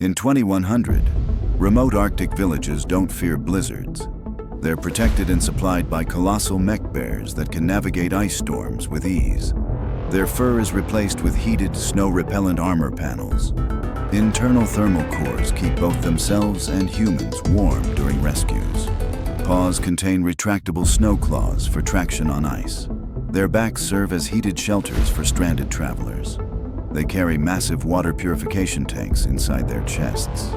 In 2100, remote Arctic villages don't fear blizzards. They're protected and supplied by colossal mech bears that can navigate ice storms with ease. Their fur is replaced with heated, snow-repellent armor panels. Internal thermal cores keep both themselves and humans warm during rescues. Paws contain retractable snow claws for traction on ice. Their backs serve as heated shelters for stranded travelers. They carry massive water purification tanks inside their chests.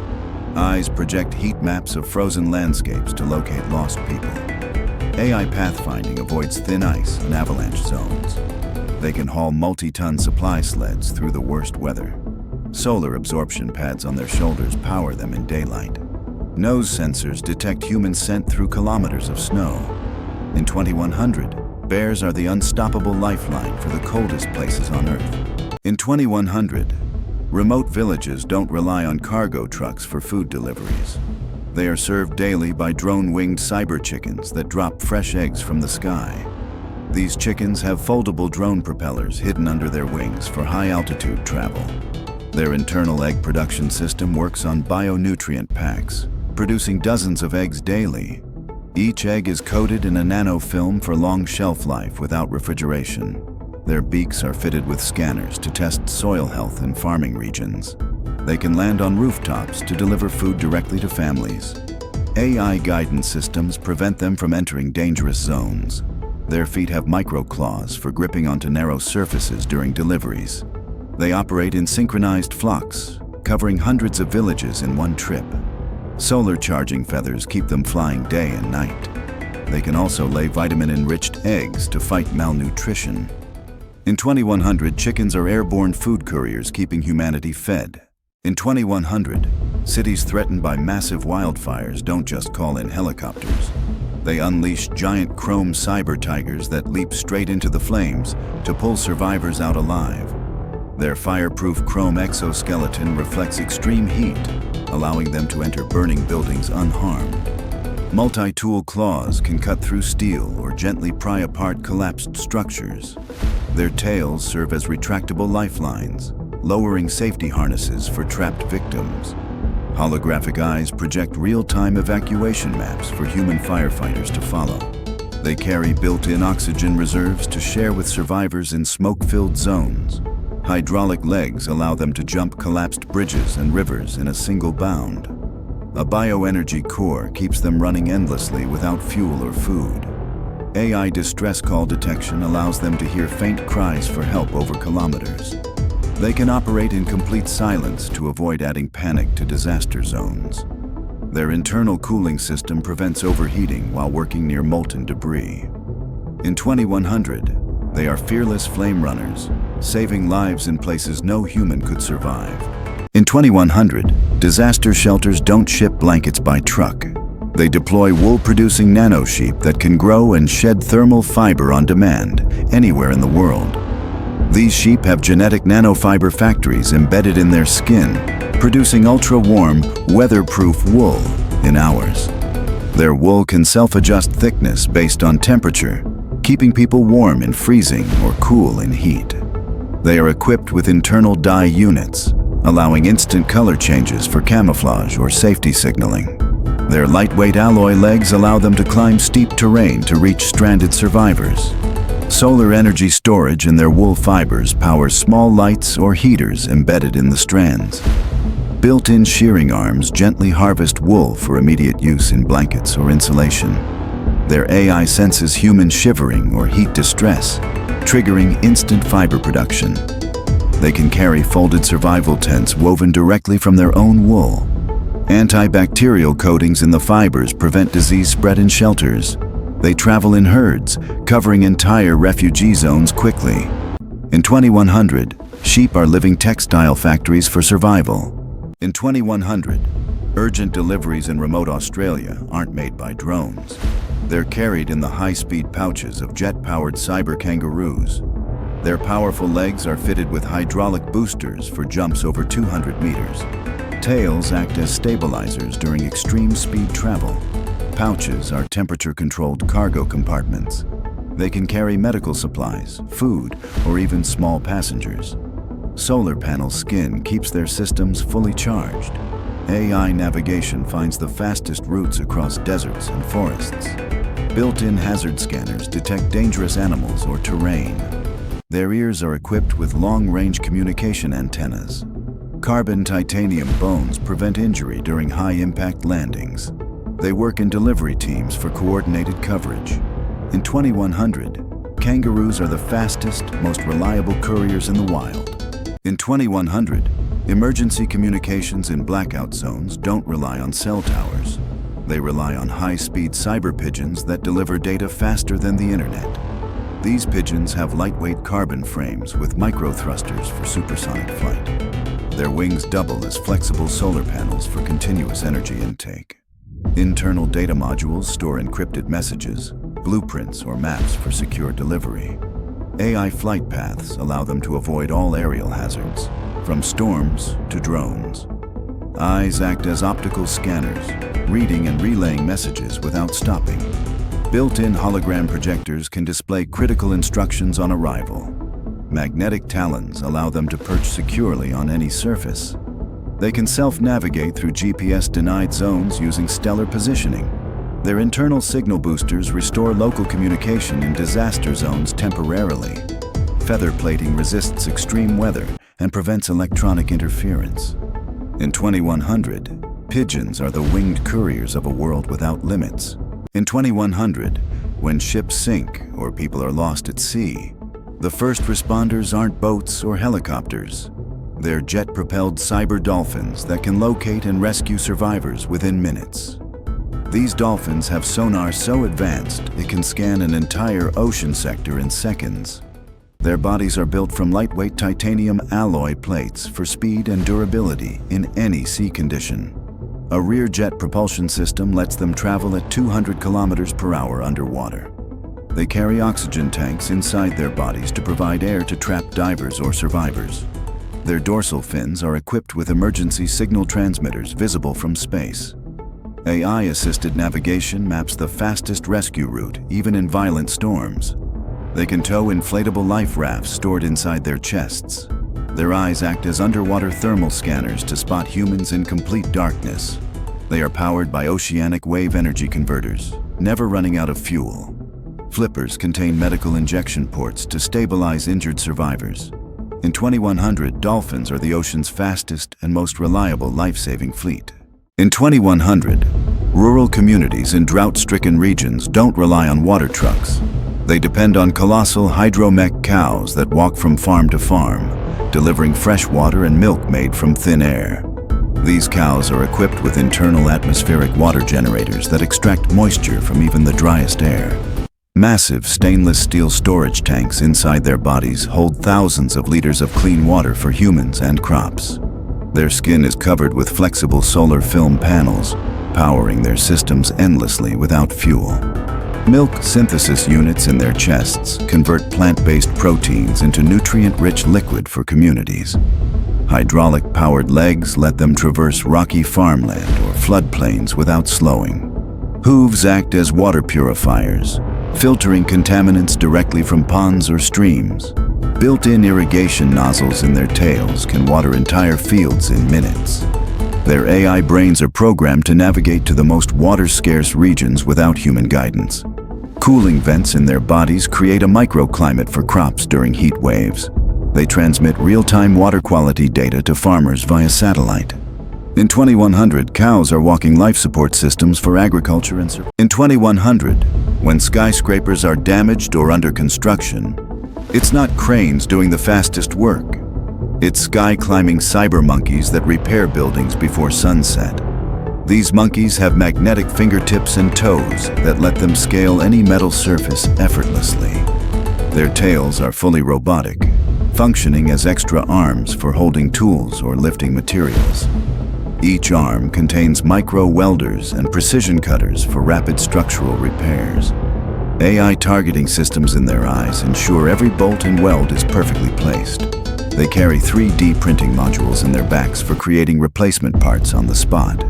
Eyes project heat maps of frozen landscapes to locate lost people. AI pathfinding avoids thin ice and avalanche zones. They can haul multi-ton supply sleds through the worst weather. Solar absorption pads on their shoulders power them in daylight. Nose sensors detect human scent through kilometers of snow. In 2100, bears are the unstoppable lifeline for the coldest places on Earth. In 2100, remote villages don't rely on cargo trucks for food deliveries. They are served daily by drone-winged cyber chickens that drop fresh eggs from the sky. These chickens have foldable drone propellers hidden under their wings for high-altitude travel. Their internal egg production system works on bionutrient packs, producing dozens of eggs daily. Each egg is coated in a nanofilm for long shelf life without refrigeration. Their beaks are fitted with scanners to test soil health in farming regions. They can land on rooftops to deliver food directly to families. AI guidance systems prevent them from entering dangerous zones. Their feet have micro-claws for gripping onto narrow surfaces during deliveries. They operate in synchronized flocks, covering hundreds of villages in one trip. Solar charging feathers keep them flying day and night. They can also lay vitamin-enriched eggs to fight malnutrition. In 2100, chickens are airborne food couriers keeping humanity fed. In 2100, cities threatened by massive wildfires don't just call in helicopters. They unleash giant chrome cyber tigers that leap straight into the flames to pull survivors out alive. Their fireproof chrome exoskeleton reflects extreme heat, allowing them to enter burning buildings unharmed. Multi-tool claws can cut through steel or gently pry apart collapsed structures. Their tails serve as retractable lifelines, lowering safety harnesses for trapped victims. Holographic eyes project real-time evacuation maps for human firefighters to follow. They carry built-in oxygen reserves to share with survivors in smoke-filled zones. Hydraulic legs allow them to jump collapsed bridges and rivers in a single bound. A bioenergy core keeps them running endlessly without fuel or food. AI distress call detection allows them to hear faint cries for help over kilometers. They can operate in complete silence to avoid adding panic to disaster zones. Their internal cooling system prevents overheating while working near molten debris. In 2100, they are fearless flame runners, saving lives in places no human could survive. In 2100, disaster shelters don't ship blankets by truck. They deploy wool-producing nanosheep that can grow and shed thermal fiber on demand anywhere in the world. These sheep have genetic nanofiber factories embedded in their skin, producing ultra-warm, weatherproof wool in hours. Their wool can self-adjust thickness based on temperature, keeping people warm in freezing or cool in heat. They are equipped with internal dye units, allowing instant color changes for camouflage or safety signaling. Their lightweight alloy legs allow them to climb steep terrain to reach stranded survivors. Solar energy storage in their wool fibers powers small lights or heaters embedded in the strands. Built-in shearing arms gently harvest wool for immediate use in blankets or insulation. Their AI senses human shivering or heat distress, triggering instant fiber production. They can carry folded survival tents woven directly from their own wool. Antibacterial coatings in the fibers prevent disease spread in shelters. They travel in herds, covering entire refugee zones quickly. In 2100, sheep are living textile factories for survival. In 2100, urgent deliveries in remote Australia aren't made by drones. They're carried in the high-speed pouches of jet-powered cyber kangaroos. Their powerful legs are fitted with hydraulic boosters for jumps over 200 meters. Tails act as stabilizers during extreme speed travel. Pouches are temperature-controlled cargo compartments. They can carry medical supplies, food, or even small passengers. Solar panel skin keeps their systems fully charged. AI navigation finds the fastest routes across deserts and forests. Built-in hazard scanners detect dangerous animals or terrain. Their ears are equipped with long-range communication antennas. Carbon titanium bones prevent injury during high-impact landings. They work in delivery teams for coordinated coverage. In 2100, kangaroos are the fastest, most reliable couriers in the wild. In 2100, emergency communications in blackout zones don't rely on cell towers. They rely on high-speed cyber pigeons that deliver data faster than the internet. These pigeons have lightweight carbon frames with microthrusters for supersonic flight. Their wings double as flexible solar panels for continuous energy intake. Internal data modules store encrypted messages, blueprints, or maps for secure delivery. AI flight paths allow them to avoid all aerial hazards, from storms to drones. Eyes act as optical scanners, reading and relaying messages without stopping. Built-in hologram projectors can display critical instructions on arrival. Magnetic talons allow them to perch securely on any surface. They can self-navigate through GPS-denied zones using stellar positioning. Their internal signal boosters restore local communication in disaster zones temporarily. Feather plating resists extreme weather and prevents electronic interference. In 2100, pigeons are the winged couriers of a world without limits. In 2100, when ships sink or people are lost at sea, the first responders aren't boats or helicopters. They're jet-propelled cyber dolphins that can locate and rescue survivors within minutes. These dolphins have sonar so advanced it can scan an entire ocean sector in seconds. Their bodies are built from lightweight titanium alloy plates for speed and durability in any sea condition. A rear jet propulsion system lets them travel at 200 kilometers per hour underwater. They carry oxygen tanks inside their bodies to provide air to trapped divers or survivors. Their dorsal fins are equipped with emergency signal transmitters visible from space. AI-assisted navigation maps the fastest rescue route, even in violent storms. They can tow inflatable life rafts stored inside their chests. Their eyes act as underwater thermal scanners to spot humans in complete darkness. They are powered by oceanic wave energy converters, never running out of fuel. Flippers contain medical injection ports to stabilize injured survivors. In 2100, dolphins are the ocean's fastest and most reliable life-saving fleet. In 2100, rural communities in drought-stricken regions don't rely on water trucks. They depend on colossal hydromech cows that walk from farm to farm, delivering fresh water and milk made from thin air. These cows are equipped with internal atmospheric water generators that extract moisture from even the driest air. Massive stainless steel storage tanks inside their bodies hold thousands of liters of clean water for humans and crops. Their skin is covered with flexible solar film panels, powering their systems endlessly without fuel. Milk synthesis units in their chests convert plant-based proteins into nutrient-rich liquid for communities. Hydraulic-powered legs let them traverse rocky farmland or floodplains without slowing. Hooves act as water purifiers, filtering contaminants directly from ponds or streams. Built-in irrigation nozzles in their tails can water entire fields in minutes. Their AI brains are programmed to navigate to the most water-scarce regions without human guidance. Cooling vents in their bodies create a microclimate for crops during heat waves. They transmit real-time water quality data to farmers via satellite. In 2100, cows are walking life support systems for agriculture and survival. In 2100, when skyscrapers are damaged or under construction, it's not cranes doing the fastest work. It's sky-climbing cyber monkeys that repair buildings before sunset. These monkeys have magnetic fingertips and toes that let them scale any metal surface effortlessly. Their tails are fully robotic, functioning as extra arms for holding tools or lifting materials. Each arm contains micro-welders and precision cutters for rapid structural repairs. AI targeting systems in their eyes ensure every bolt and weld is perfectly placed. They carry 3D printing modules in their backs for creating replacement parts on the spot.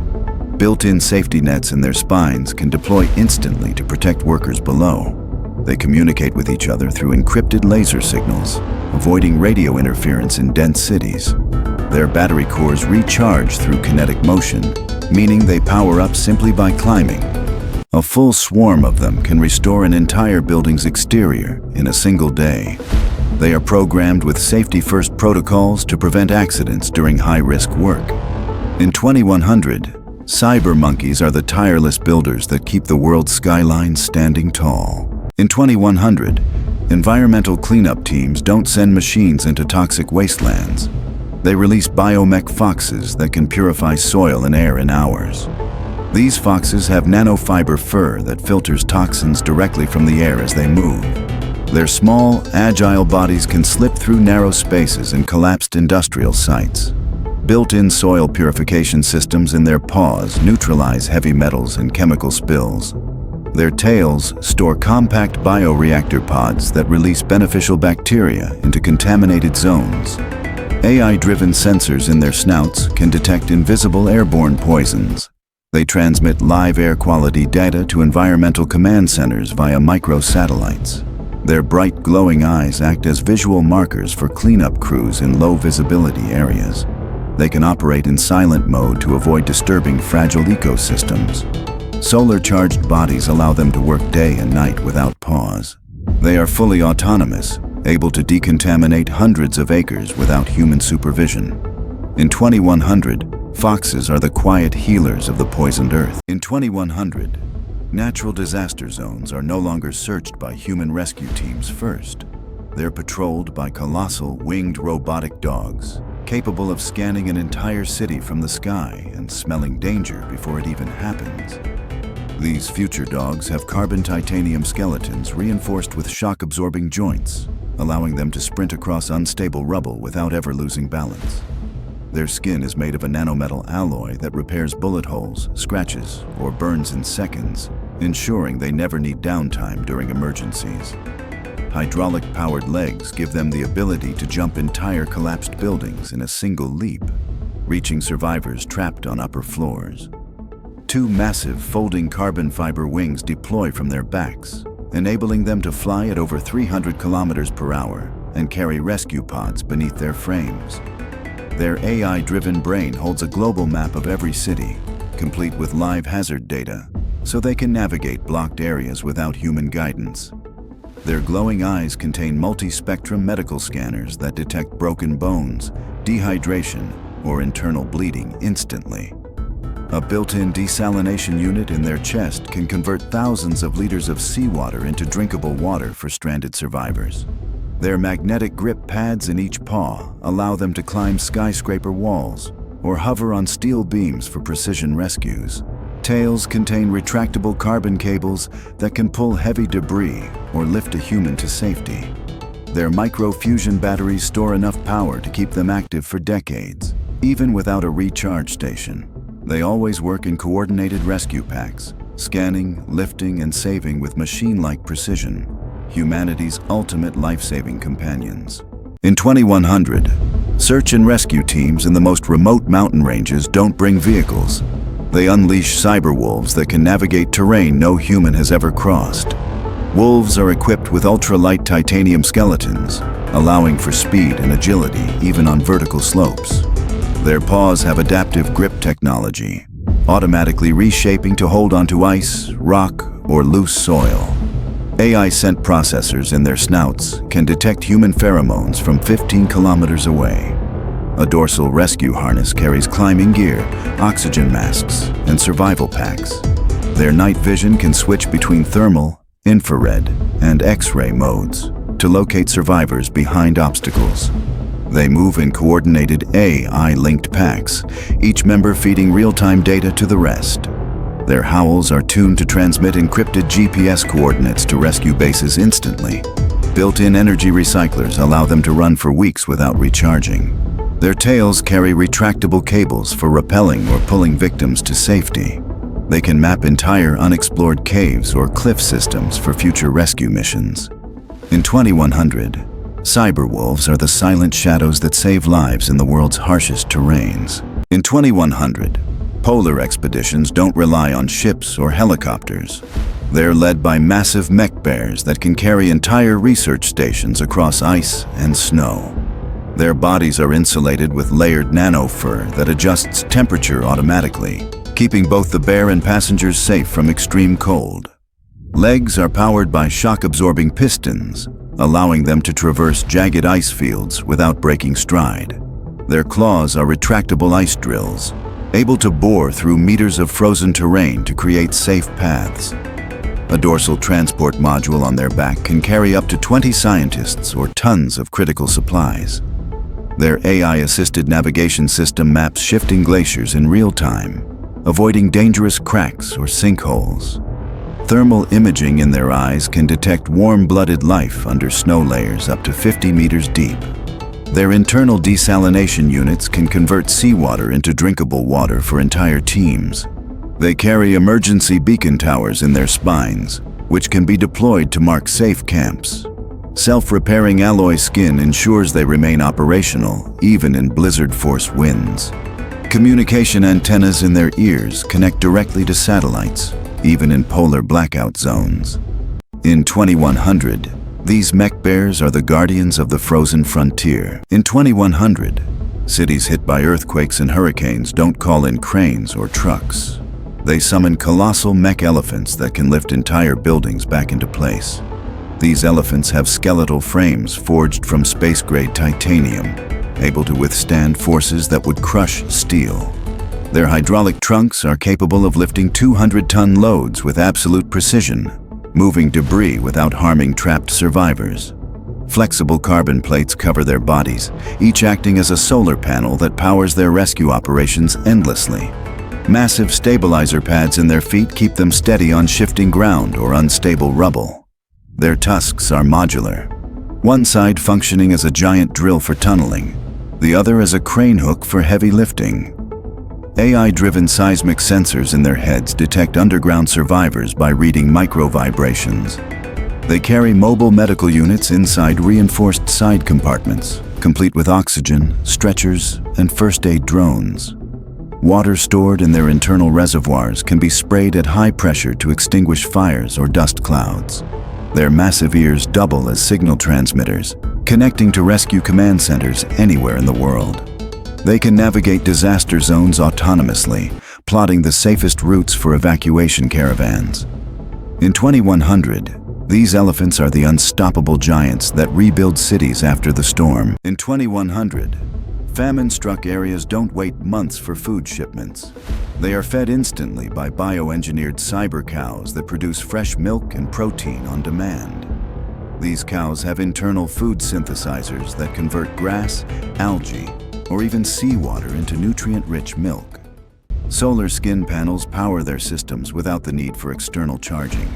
Built-in safety nets in their spines can deploy instantly to protect workers below. They communicate with each other through encrypted laser signals, avoiding radio interference in dense cities. Their battery cores recharge through kinetic motion, meaning they power up simply by climbing. A full swarm of them can restore an entire building's exterior in a single day. They are programmed with safety-first protocols to prevent accidents during high-risk work. In 2100, cyber monkeys are the tireless builders that keep the world's skyline standing tall. In 2100, environmental cleanup teams don't send machines into toxic wastelands. They release biomech foxes that can purify soil and air in hours. These foxes have nanofiber fur that filters toxins directly from the air as they move. Their small, agile bodies can slip through narrow spaces and collapsed industrial sites. Built-in soil purification systems in their paws neutralize heavy metals and chemical spills. Their tails store compact bioreactor pods that release beneficial bacteria into contaminated zones. AI-driven sensors in their snouts can detect invisible airborne poisons. They transmit live air quality data to environmental command centers via microsatellites. Their bright, glowing eyes act as visual markers for cleanup crews in low-visibility areas. They can operate in silent mode to avoid disturbing fragile ecosystems. Solar-charged bodies allow them to work day and night without pause. They are fully autonomous, able to decontaminate hundreds of acres without human supervision. In 2100, foxes are the quiet healers of the poisoned earth. In 2100, natural disaster zones are no longer searched by human rescue teams first. They're patrolled by colossal winged robotic dogs, capable of scanning an entire city from the sky and smelling danger before it even happens. These future dogs have carbon titanium skeletons reinforced with shock-absorbing joints, allowing them to sprint across unstable rubble without ever losing balance. Their skin is made of a nanometal alloy that repairs bullet holes, scratches, or burns in seconds, ensuring they never need downtime during emergencies. Hydraulic-powered legs give them the ability to jump entire collapsed buildings in a single leap, reaching survivors trapped on upper floors. Two massive folding carbon fiber wings deploy from their backs, enabling them to fly at over 300 kilometers per hour and carry rescue pods beneath their frames. Their AI-driven brain holds a global map of every city, complete with live hazard data, so they can navigate blocked areas without human guidance. Their glowing eyes contain multi-spectrum medical scanners that detect broken bones, dehydration, or internal bleeding instantly. A built-in desalination unit in their chest can convert thousands of liters of seawater into drinkable water for stranded survivors. Their magnetic grip pads in each paw allow them to climb skyscraper walls or hover on steel beams for precision rescues. Tails contain retractable carbon cables that can pull heavy debris or lift a human to safety. Their micro-fusion batteries store enough power to keep them active for decades, even without a recharge station. They always work in coordinated rescue packs, scanning, lifting, and saving with machine-like precision. Humanity's ultimate life-saving companions. In 2100, search and rescue teams in the most remote mountain ranges don't bring vehicles. They unleash cyber wolves that can navigate terrain no human has ever crossed. Wolves are equipped with ultra-light titanium skeletons, allowing for speed and agility even on vertical slopes. Their paws have adaptive grip technology, automatically reshaping to hold onto ice, rock, or loose soil. AI scent processors in their snouts can detect human pheromones from 15 kilometers away. A dorsal rescue harness carries climbing gear, oxygen masks, and survival packs. Their night vision can switch between thermal, infrared, and X-ray modes to locate survivors behind obstacles. They move in coordinated AI-linked packs, each member feeding real-time data to the rest. Their howls are tuned to transmit encrypted GPS coordinates to rescue bases instantly. Built-in energy recyclers allow them to run for weeks without recharging. Their tails carry retractable cables for rappelling or pulling victims to safety. They can map entire unexplored caves or cliff systems for future rescue missions. In 2100, cyber wolves are the silent shadows that save lives in the world's harshest terrains. In 2100, polar expeditions don't rely on ships or helicopters. They're led by massive mech bears that can carry entire research stations across ice and snow. Their bodies are insulated with layered nano fur that adjusts temperature automatically, keeping both the bear and passengers safe from extreme cold. Legs are powered by shock-absorbing pistons, allowing them to traverse jagged ice fields without breaking stride. Their claws are retractable ice drills, able to bore through meters of frozen terrain to create safe paths. A dorsal transport module on their back can carry up to 20 scientists or tons of critical supplies. Their AI-assisted navigation system maps shifting glaciers in real time, avoiding dangerous cracks or sinkholes. Thermal imaging in their eyes can detect warm-blooded life under snow layers up to 50 meters deep. Their internal desalination units can convert seawater into drinkable water for entire teams. They carry emergency beacon towers in their spines, which can be deployed to mark safe camps. Self-repairing alloy skin ensures they remain operational, even in blizzard-force winds. Communication antennas in their ears connect directly to satellites, even in polar blackout zones. In 2100, these mech bears are the guardians of the frozen frontier. In 2100, cities hit by earthquakes and hurricanes don't call in cranes or trucks. They summon colossal mech elephants that can lift entire buildings back into place. These elephants have skeletal frames forged from space-grade titanium, able to withstand forces that would crush steel. Their hydraulic trunks are capable of lifting 200-ton loads with absolute precision, moving debris without harming trapped survivors. Flexible carbon plates cover their bodies, each acting as a solar panel that powers their rescue operations endlessly. Massive stabilizer pads in their feet keep them steady on shifting ground or unstable rubble. Their tusks are modular, one side functioning as a giant drill for tunneling, the other as a crane hook for heavy lifting. AI-driven seismic sensors in their heads detect underground survivors by reading micro-vibrations. They carry mobile medical units inside reinforced side compartments, complete with oxygen, stretchers, and first-aid drones. Water stored in their internal reservoirs can be sprayed at high pressure to extinguish fires or dust clouds. Their massive ears double as signal transmitters, connecting to rescue command centers anywhere in the world. They can navigate disaster zones autonomously, plotting the safest routes for evacuation caravans. In 2100, these elephants are the unstoppable giants that rebuild cities after the storm. In 2100, famine-struck areas don't wait months for food shipments. They are fed instantly by bioengineered cyber cows that produce fresh milk and protein on demand. These cows have internal food synthesizers that convert grass, algae, or even seawater into nutrient-rich milk. Solar skin panels power their systems without the need for external charging.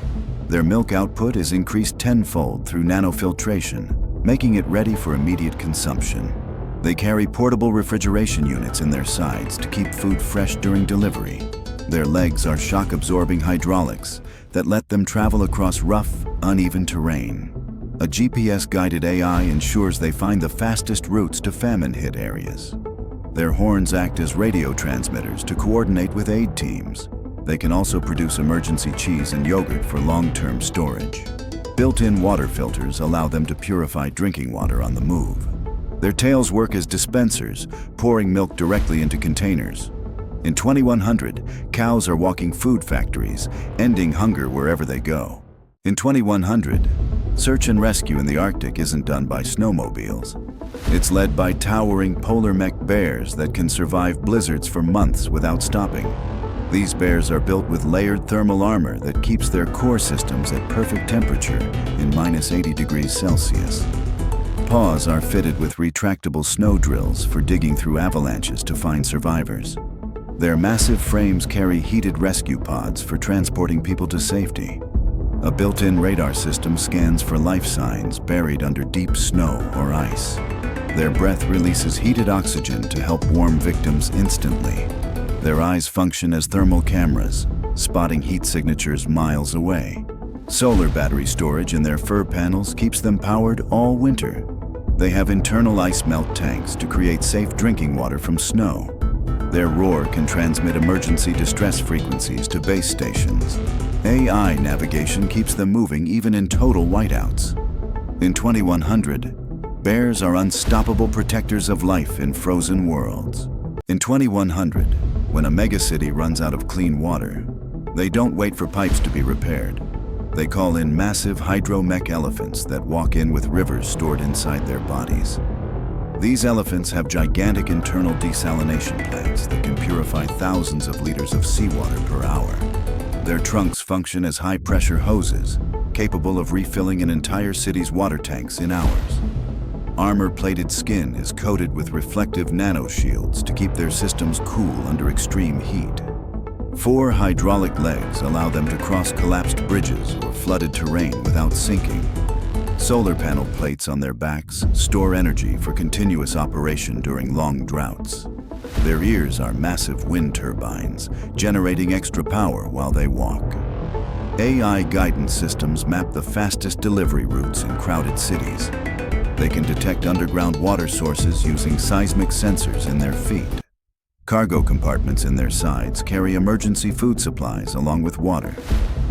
Their milk output is increased tenfold through nanofiltration, making it ready for immediate consumption. They carry portable refrigeration units in their sides to keep food fresh during delivery. Their legs are shock-absorbing hydraulics that let them travel across rough, uneven terrain. A GPS-guided AI ensures they find the fastest routes to famine-hit areas. Their horns act as radio transmitters to coordinate with aid teams. They can also produce emergency cheese and yogurt for long-term storage. Built-in water filters allow them to purify drinking water on the move. Their tails work as dispensers, pouring milk directly into containers. In 2100, cows are walking food factories, ending hunger wherever they go. In 2100, search and rescue in the Arctic isn't done by snowmobiles. It's led by towering polar mech bears that can survive blizzards for months without stopping. These bears are built with layered thermal armor that keeps their core systems at perfect temperature in -80°C. Paws are fitted with retractable snow drills for digging through avalanches to find survivors. Their massive frames carry heated rescue pods for transporting people to safety. A built-in radar system scans for life signs buried under deep snow or ice. Their breath releases heated oxygen to help warm victims instantly. Their eyes function as thermal cameras, spotting heat signatures miles away. Solar battery storage in their fur panels keeps them powered all winter. They have internal ice melt tanks to create safe drinking water from snow. Their roar can transmit emergency distress frequencies to base stations. AI navigation keeps them moving even in total whiteouts. In 2100, bears are unstoppable protectors of life in frozen worlds. In 2100, when a megacity runs out of clean water, they don't wait for pipes to be repaired. They call in massive hydro-mech elephants that walk in with rivers stored inside their bodies. These elephants have gigantic internal desalination plants that can purify thousands of liters of seawater per hour. Their trunks function as high-pressure hoses, capable of refilling an entire city's water tanks in hours. Armor-plated skin is coated with reflective nanoshields to keep their systems cool under extreme heat. 4 hydraulic legs allow them to cross collapsed bridges or flooded terrain without sinking. Solar panel plates on their backs store energy for continuous operation during long droughts. Their ears are massive wind turbines, generating extra power while they walk. AI guidance systems map the fastest delivery routes in crowded cities. They can detect underground water sources using seismic sensors in their feet. Cargo compartments in their sides carry emergency food supplies along with water.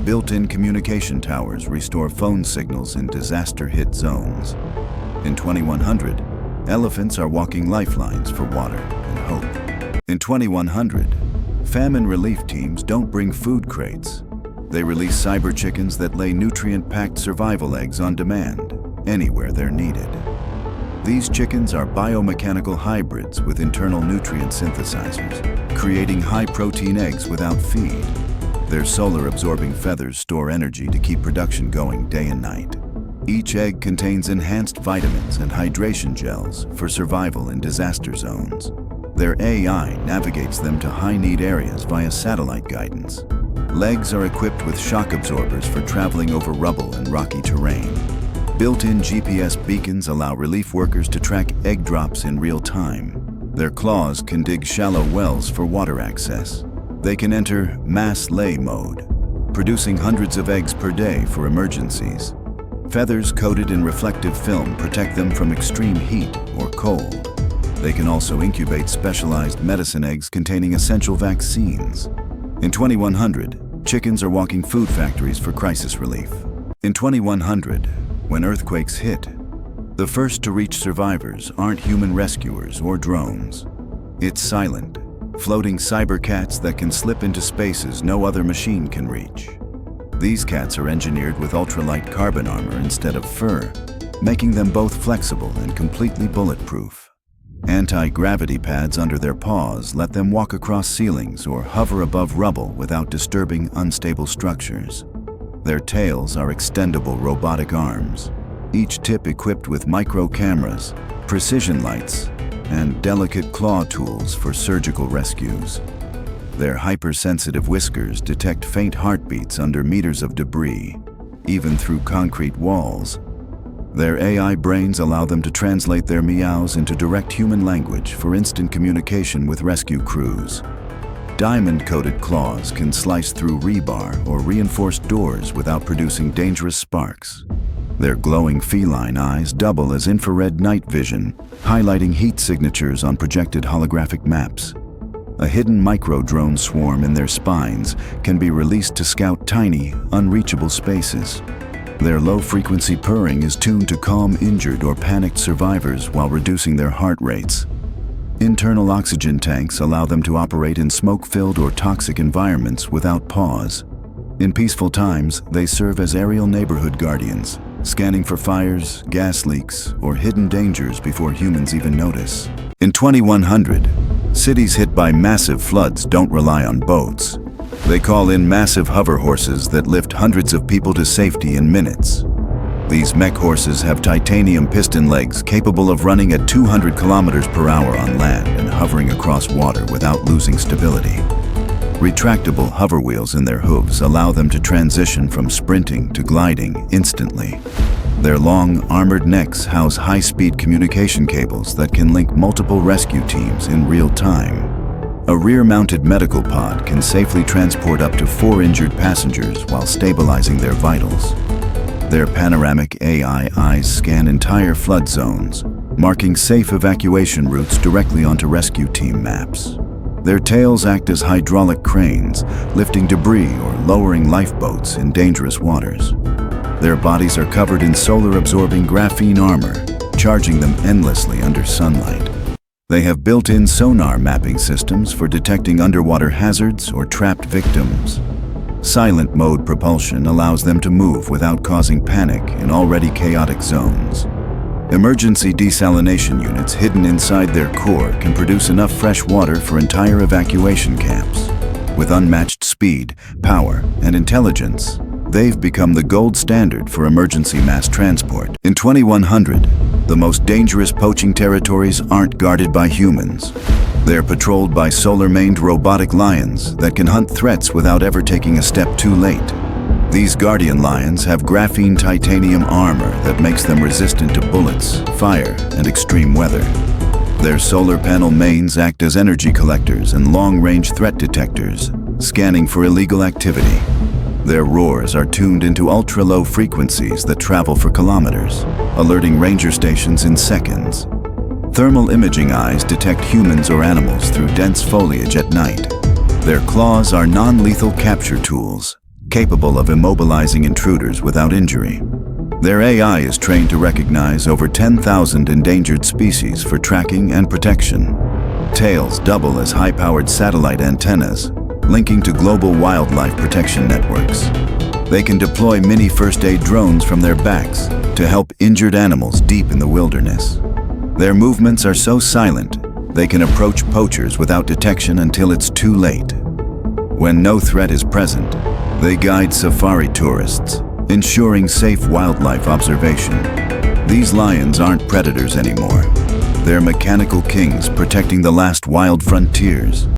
Built-in communication towers restore phone signals in disaster-hit zones. In 2100, elephants are walking lifelines for water and hope. In 2100, famine relief teams don't bring food crates. They release cyber chickens that lay nutrient-packed survival eggs on demand, anywhere they're needed. These chickens are biomechanical hybrids with internal nutrient synthesizers, creating high-protein eggs without feed. Their solar-absorbing feathers store energy to keep production going day and night. Each egg contains enhanced vitamins and hydration gels for survival in disaster zones. Their AI navigates them to high-need areas via satellite guidance. Legs are equipped with shock absorbers for traveling over rubble and rocky terrain. Built-in GPS beacons allow relief workers to track egg drops in real time. Their claws can dig shallow wells for water access. They can enter mass lay mode, producing hundreds of eggs per day for emergencies. Feathers coated in reflective film protect them from extreme heat or cold. They can also incubate specialized medicine eggs containing essential vaccines. In 2100, chickens are walking food factories for crisis relief. In 2100, when earthquakes hit, the first to reach survivors aren't human rescuers or drones. It's silent, floating cyber cats that can slip into spaces no other machine can reach. These cats are engineered with ultralight carbon armor instead of fur, making them both flexible and completely bulletproof. Anti-gravity pads under their paws let them walk across ceilings or hover above rubble without disturbing unstable structures. Their tails are extendable robotic arms, each tip equipped with micro cameras, precision lights, and delicate claw tools for surgical rescues. Their hypersensitive whiskers detect faint heartbeats under meters of debris, even through concrete walls. Their AI brains allow them to translate their meows into direct human language for instant communication with rescue crews. Diamond-coated claws can slice through rebar or reinforced doors without producing dangerous sparks. Their glowing feline eyes double as infrared night vision, highlighting heat signatures on projected holographic maps. A hidden micro-drone swarm in their spines can be released to scout tiny, unreachable spaces. Their low-frequency purring is tuned to calm injured or panicked survivors while reducing their heart rates. Internal oxygen tanks allow them to operate in smoke-filled or toxic environments without pause. In peaceful times, they serve as aerial neighborhood guardians, scanning for fires, gas leaks, or hidden dangers before humans even notice. In 2100, cities hit by massive floods don't rely on boats. They call in massive hover horses that lift hundreds of people to safety in minutes. These mech horses have titanium piston legs capable of running at 200 kilometers per hour on land and hovering across water without losing stability. Retractable hover wheels in their hooves allow them to transition from sprinting to gliding instantly. Their long, armored necks house high-speed communication cables that can link multiple rescue teams in real time. A rear-mounted medical pod can safely transport up to 4 injured passengers while stabilizing their vitals. Their panoramic AI eyes scan entire flood zones, marking safe evacuation routes directly onto rescue team maps. Their tails act as hydraulic cranes, lifting debris or lowering lifeboats in dangerous waters. Their bodies are covered in solar-absorbing graphene armor, charging them endlessly under sunlight. They have built-in sonar mapping systems for detecting underwater hazards or trapped victims. Silent mode propulsion allows them to move without causing panic in already chaotic zones. Emergency desalination units hidden inside their core can produce enough fresh water for entire evacuation camps. With unmatched speed, power, and intelligence, they've become the gold standard for emergency mass transport. In 2100, the most dangerous poaching territories aren't guarded by humans. They're patrolled by solar-maned robotic lions that can hunt threats without ever taking a step too late. These guardian lions have graphene titanium armor that makes them resistant to bullets, fire, and extreme weather. Their solar panel mains act as energy collectors and long-range threat detectors, scanning for illegal activity. Their roars are tuned into ultra-low frequencies that travel for kilometers, alerting ranger stations in seconds. Thermal imaging eyes detect humans or animals through dense foliage at night. Their claws are non-lethal capture tools, capable of immobilizing intruders without injury. Their AI is trained to recognize over 10,000 endangered species for tracking and protection. Tails double as high-powered satellite antennas, linking to global wildlife protection networks. They can deploy mini first-aid drones from their backs to help injured animals deep in the wilderness. Their movements are so silent, they can approach poachers without detection until it's too late. When no threat is present, they guide safari tourists, ensuring safe wildlife observation. These lions aren't predators anymore. They're mechanical kings protecting the last wild frontiers.